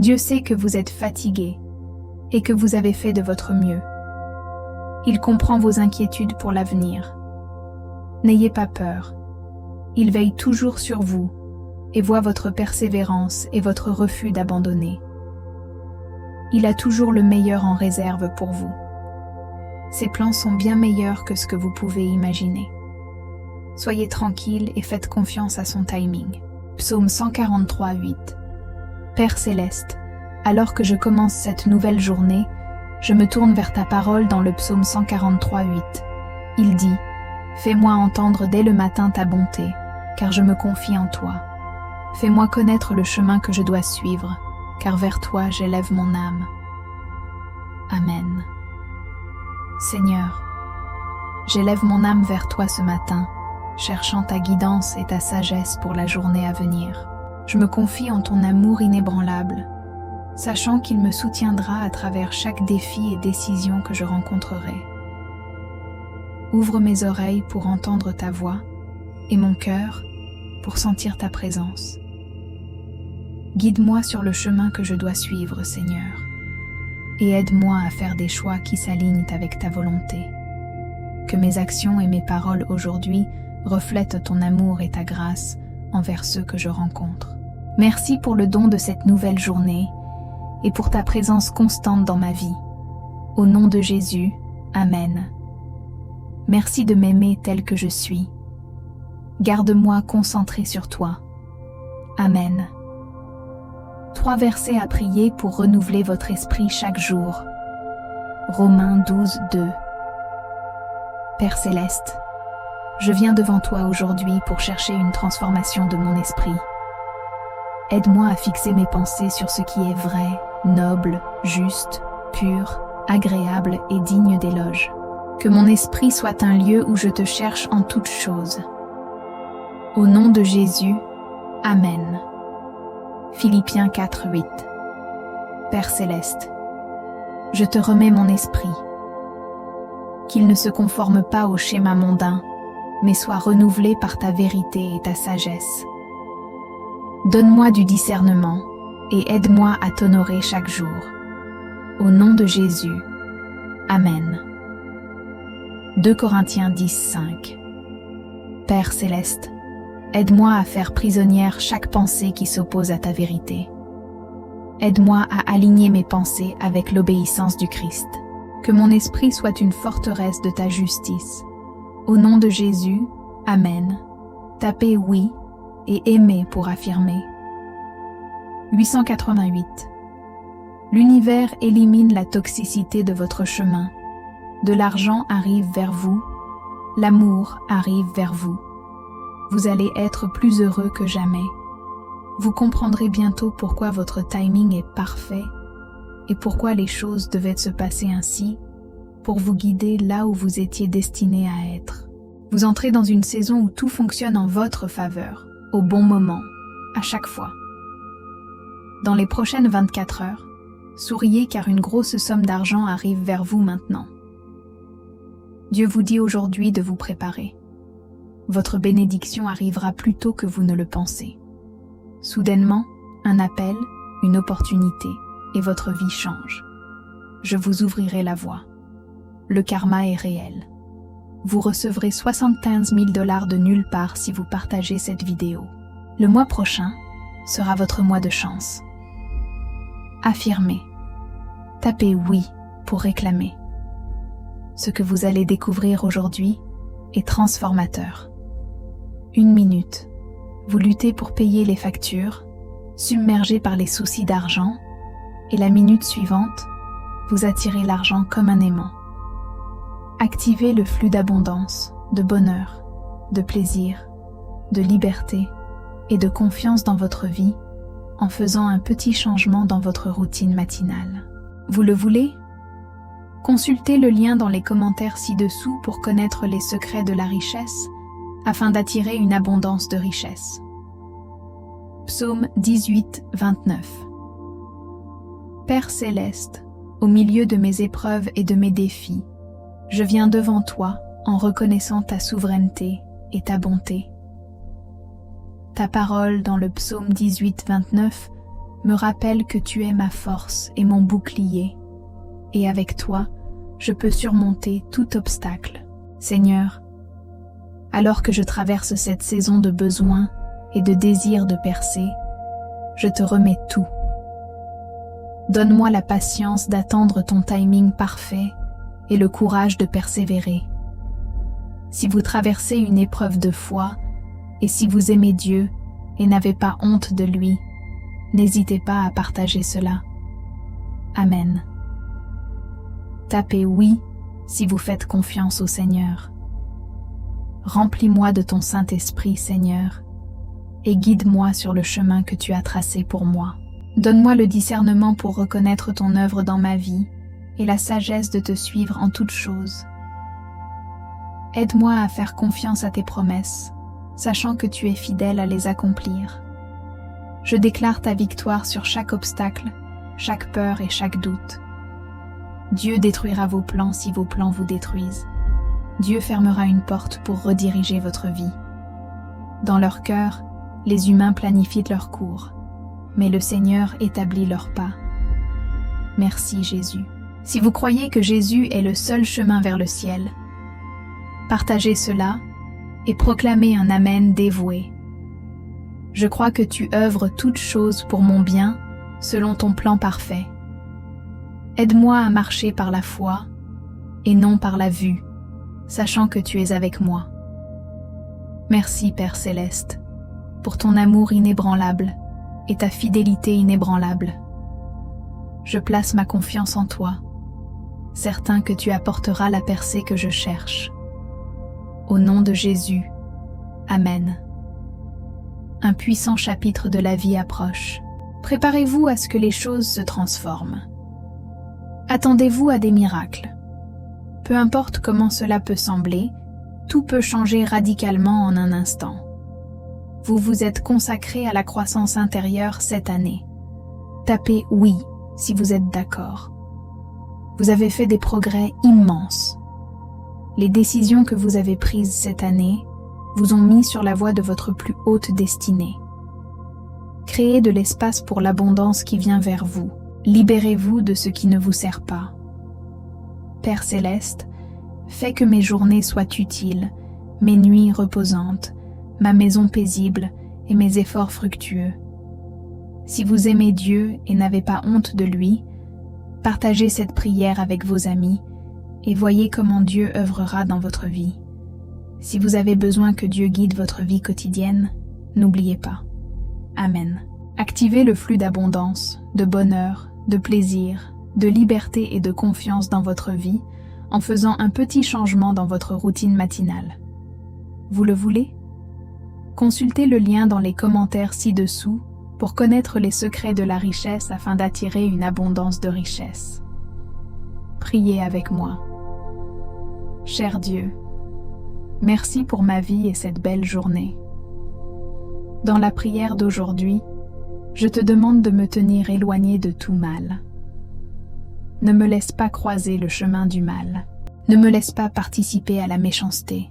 Dieu sait que vous êtes fatigué et que vous avez fait de votre mieux. Il comprend vos inquiétudes pour l'avenir. N'ayez pas peur. Il veille toujours sur vous et voit votre persévérance et votre refus d'abandonner. Il a toujours le meilleur en réserve pour vous. Ses plans sont bien meilleurs que ce que vous pouvez imaginer. Soyez tranquille et faites confiance à son timing. Psaume 143, 8. Père céleste, alors que je commence cette nouvelle journée, je me tourne vers ta parole dans le psaume 143, 8. Il dit « Fais-moi entendre dès le matin ta bonté, car je me confie en toi. Fais-moi connaître le chemin que je dois suivre, car vers toi j'élève mon âme. » Amen. Seigneur, j'élève mon âme vers toi ce matin, cherchant ta guidance et ta sagesse pour la journée à venir. Je me confie en ton amour inébranlable, sachant qu'il me soutiendra à travers chaque défi et décision que je rencontrerai. Ouvre mes oreilles pour entendre ta voix et mon cœur pour sentir ta présence. Guide-moi sur le chemin que je dois suivre, Seigneur, et aide-moi à faire des choix qui s'alignent avec ta volonté. Que mes actions et mes paroles aujourd'hui reflètent ton amour et ta grâce envers ceux que je rencontre. Merci pour le don de cette nouvelle journée et pour ta présence constante dans ma vie. Au nom de Jésus, Amen. Merci de m'aimer tel que je suis. Garde-moi concentré sur toi. Amen. 3 versets à prier pour renouveler votre esprit chaque jour. Romains 12, 2. Père céleste, je viens devant toi aujourd'hui pour chercher une transformation de mon esprit. Aide-moi à fixer mes pensées sur ce qui est vrai, noble, juste, pur, agréable et digne d'éloge. Que mon esprit soit un lieu où je te cherche en toutes choses. Au nom de Jésus, Amen. Philippiens 4, 8. Père céleste, je te remets mon esprit. Qu'il ne se conforme pas au schéma mondain, mais soit renouvelé par ta vérité et ta sagesse. Donne-moi du discernement et aide-moi à t'honorer chaque jour. Au nom de Jésus, Amen. 2 Corinthiens 10, 5. Père céleste, aide-moi à faire prisonnière chaque pensée qui s'oppose à ta vérité. Aide-moi à aligner mes pensées avec l'obéissance du Christ. Que mon esprit soit une forteresse de ta justice. Au nom de Jésus, Amen. Tapez oui et aimez pour affirmer. 888. L'univers élimine la toxicité de votre chemin. De l'argent arrive vers vous, l'amour arrive vers vous. Vous allez être plus heureux que jamais. Vous comprendrez bientôt pourquoi votre timing est parfait et pourquoi les choses devaient se passer ainsi pour vous guider là où vous étiez destiné à être. Vous entrez dans une saison où tout fonctionne en votre faveur, au bon moment, à chaque fois. Dans les prochaines 24 heures, souriez car une grosse somme d'argent arrive vers vous maintenant. Dieu vous dit aujourd'hui de vous préparer. Votre bénédiction arrivera plus tôt que vous ne le pensez. Soudainement, un appel, une opportunité, et votre vie change. Je vous ouvrirai la voie. Le karma est réel. Vous recevrez 75 000 $ de nulle part si vous partagez cette vidéo. Le mois prochain sera votre mois de chance. Affirmez. Tapez oui pour réclamer. Ce que vous allez découvrir aujourd'hui est transformateur. 1 minute. Vous luttez pour payer les factures, submergé par les soucis d'argent, et la minute suivante, vous attirez l'argent comme un aimant. Activez le flux d'abondance, de bonheur, de plaisir, de liberté et de confiance dans votre vie en faisant un petit changement dans votre routine matinale. Vous le voulez? Consultez le lien dans les commentaires ci-dessous pour connaître les secrets de la richesse afin d'attirer une abondance de richesse. Psaume 18, 29. Père céleste, au milieu de mes épreuves et de mes défis, je viens devant toi en reconnaissant ta souveraineté et ta bonté. Ta parole dans le psaume 18, 29 me rappelle que tu es ma force et mon bouclier, et avec toi, je peux surmonter tout obstacle. Seigneur, alors que je traverse cette saison de besoin et de désir de percer, je te remets tout. Donne-moi la patience d'attendre ton timing parfait et le courage de persévérer. Si vous traversez une épreuve de foi, et si vous aimez Dieu et n'avez pas honte de lui, n'hésitez pas à partager cela. Amen. Tapez oui si vous faites confiance au Seigneur. Remplis-moi de ton Saint-Esprit, Seigneur, et guide-moi sur le chemin que tu as tracé pour moi. Donne-moi le discernement pour reconnaître ton œuvre dans ma vie et la sagesse de te suivre en toutes choses. Aide-moi à faire confiance à tes promesses, sachant que tu es fidèle à les accomplir. Je déclare ta victoire sur chaque obstacle, chaque peur et chaque doute. Dieu détruira vos plans si vos plans vous détruisent. Dieu fermera une porte pour rediriger votre vie. Dans leur cœur, les humains planifient leur cours, mais le Seigneur établit leurs pas. Merci Jésus. Si vous croyez que Jésus est le seul chemin vers le ciel, partagez cela et proclamez un Amen dévoué. Je crois que tu œuvres toutes choses pour mon bien, selon ton plan parfait. Aide-moi à marcher par la foi et non par la vue, sachant que tu es avec moi. Merci Père Céleste, pour ton amour inébranlable et ta fidélité inébranlable. Je place ma confiance en toi, certain que tu apporteras la percée que je cherche. Au nom de Jésus, Amen. Un puissant chapitre de la vie approche. Préparez-vous à ce que les choses se transforment. Attendez-vous à des miracles. Peu importe comment cela peut sembler, tout peut changer radicalement en un instant. Vous vous êtes consacré à la croissance intérieure cette année. Tapez oui si vous êtes d'accord. Vous avez fait des progrès immenses. Les décisions que vous avez prises cette année vous ont mis sur la voie de votre plus haute destinée. Créez de l'espace pour l'abondance qui vient vers vous. Libérez-vous de ce qui ne vous sert pas. Père Céleste, fais que mes journées soient utiles, mes nuits reposantes, ma maison paisible et mes efforts fructueux. Si vous aimez Dieu et n'avez pas honte de lui, partagez cette prière avec vos amis et voyez comment Dieu œuvrera dans votre vie. Si vous avez besoin que Dieu guide votre vie quotidienne, n'oubliez pas. Amen. Activez le flux d'abondance, de bonheur, de plaisir, de liberté et de confiance dans votre vie en faisant un petit changement dans votre routine matinale. Vous le voulez? Consultez le lien dans les commentaires ci-dessous pour connaître les secrets de la richesse afin d'attirer une abondance de richesse. Priez avec moi. Cher Dieu, merci pour ma vie et cette belle journée. Dans la prière d'aujourd'hui, je te demande de me tenir éloigné de tout mal. Ne me laisse pas croiser le chemin du mal. Ne me laisse pas participer à la méchanceté.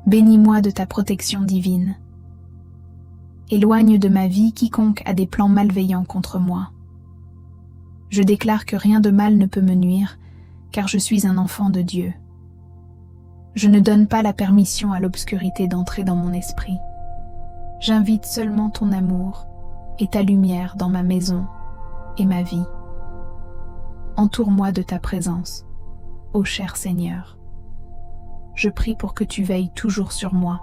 Bénis-moi de ta protection divine. Éloigne de ma vie quiconque a des plans malveillants contre moi. Je déclare que rien de mal ne peut me nuire, car je suis un enfant de Dieu. Je ne donne pas la permission à l'obscurité d'entrer dans mon esprit. J'invite seulement ton amour et ta lumière dans ma maison et ma vie. Entoure-moi de ta présence, ô cher Seigneur. Je prie pour que tu veilles toujours sur moi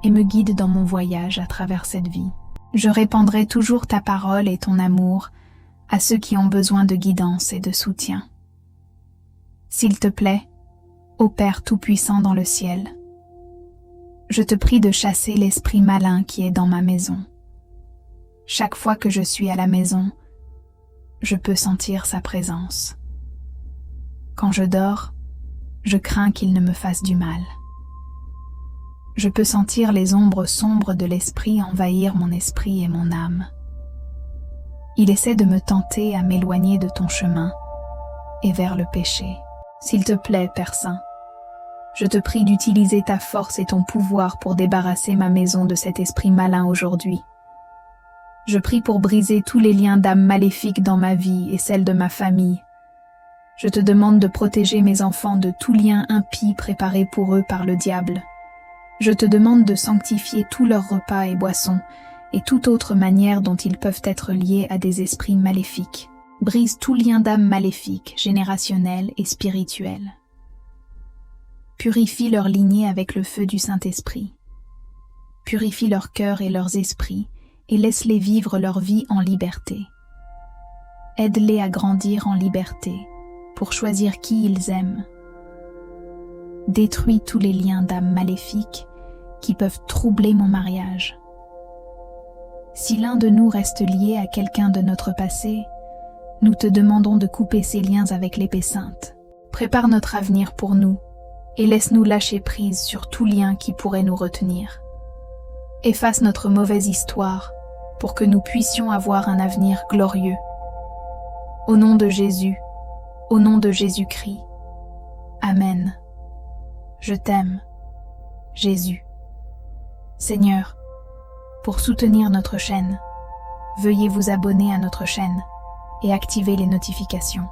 et me guides dans mon voyage à travers cette vie. Je répandrai toujours ta parole et ton amour à ceux qui ont besoin de guidance et de soutien. S'il te plaît, ô Père Tout-Puissant dans le ciel, je te prie de chasser l'esprit malin qui est dans ma maison. Chaque fois que je suis à la maison, je peux sentir sa présence. Quand je dors, je crains qu'il ne me fasse du mal. Je peux sentir les ombres sombres de l'esprit envahir mon esprit et mon âme. Il essaie de me tenter à m'éloigner de ton chemin et vers le péché. S'il te plaît, Père Saint, je te prie d'utiliser ta force et ton pouvoir pour débarrasser ma maison de cet esprit malin aujourd'hui. Je prie pour briser tous les liens d'âme maléfiques dans ma vie et celle de ma famille. Je te demande de protéger mes enfants de tout lien impie préparé pour eux par le diable. Je te demande de sanctifier tous leurs repas et boissons et toute autre manière dont ils peuvent être liés à des esprits maléfiques. Brise tout lien d'âme maléfique, générationnel et spirituel. Purifie leur lignée avec le feu du Saint-Esprit. Purifie leur cœur et leurs esprits et laisse-les vivre leur vie en liberté. Aide-les à grandir en liberté pour choisir qui ils aiment. Détruis tous les liens d'âme maléfiques qui peuvent troubler mon mariage. Si l'un de nous reste lié à quelqu'un de notre passé, nous te demandons de couper ces liens avec l'épée sainte. Prépare notre avenir pour nous et laisse-nous lâcher prise sur tout lien qui pourrait nous retenir. Efface notre mauvaise histoire pour que nous puissions avoir un avenir glorieux. Au nom de Jésus, au nom de Jésus-Christ. Amen. Je t'aime, Jésus. Seigneur, pour soutenir notre chaîne, veuillez vous abonner à notre chaîne et activer les notifications.